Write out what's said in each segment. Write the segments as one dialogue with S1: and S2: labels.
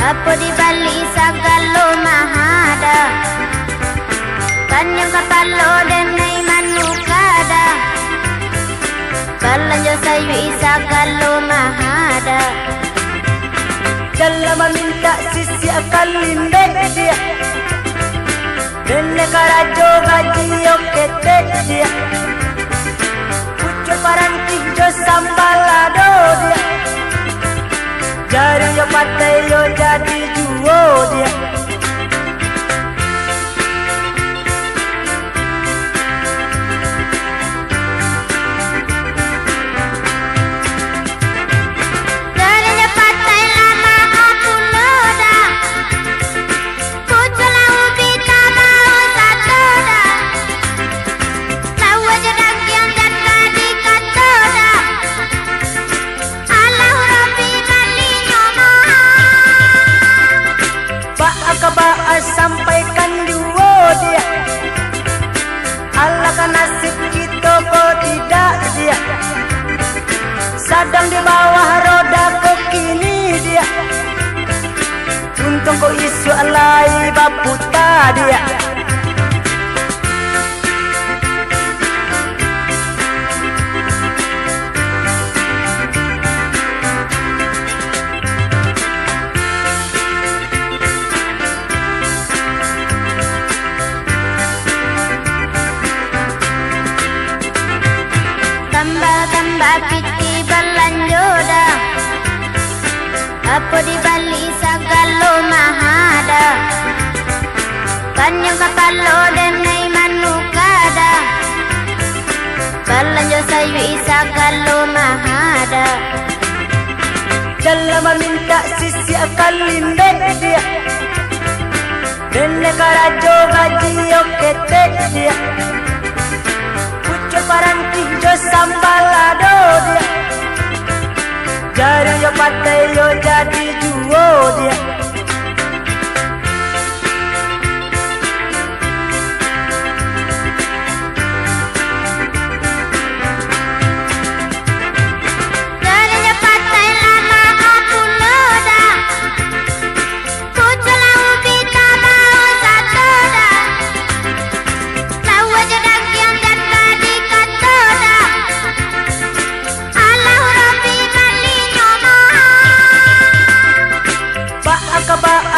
S1: Apa di balik sagala mahada Kanyang kapalo denai manukada Kalanjo sayu isagalo mahada
S2: Dalam minta sisi akalinde dia Dene karajo gaji okete dia Pucuk paranti jo sambalado dia Jari yo patai yo jadi juo dia sampaikan duo dia Allah kan nasib kita kok tidak dia Sedang di bawah roda kekini dia Untung kok isu alai baputa dia
S1: Tambah piti balanjoda Apa di balik sagalo mahada Kanyang kapalo denai manukada Balanjo sayu isagalo mahada
S2: Dalam minta sisi akalinde dia Dene karajo gaji okete dia Paranti jo sambalado dia Jari yo patai yo jadi juo dia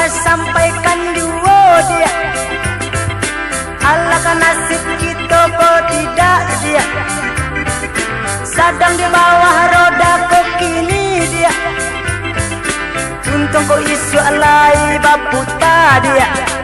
S2: sampaikan duo dia Allah kan nasib kita kok tidak dia Sedang di bawah roda kekini dia Untung kok isu alai baputa dia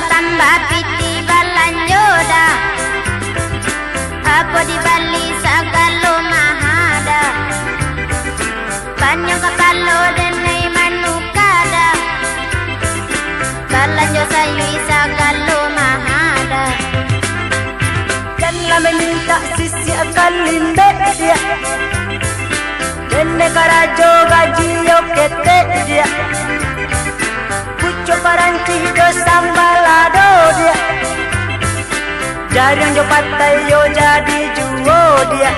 S1: Tambah piti balanjoda Apa di balik sagalo mahada Kanyang kapalo denai manukada Balanjo sayu isagalo mahada
S2: Jangan minta sisi akalinde dia Dene karajo gaji okete dia Pucuk paranti jo sambalado dia Jari jo patai yo jadi juo dia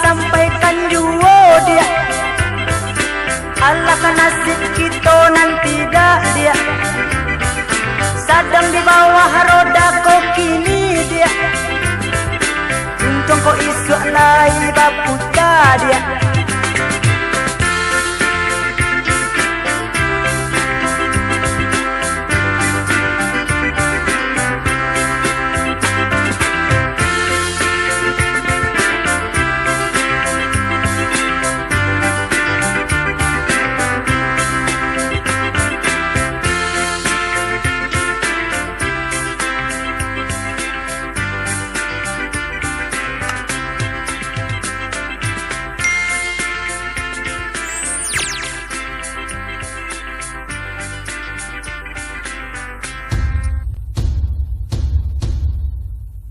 S2: sampaikan juo dia Allah kan nasib kita nanti tidak dia Sedang di bawah roda kekini dia Untung kok isu alai baputa dia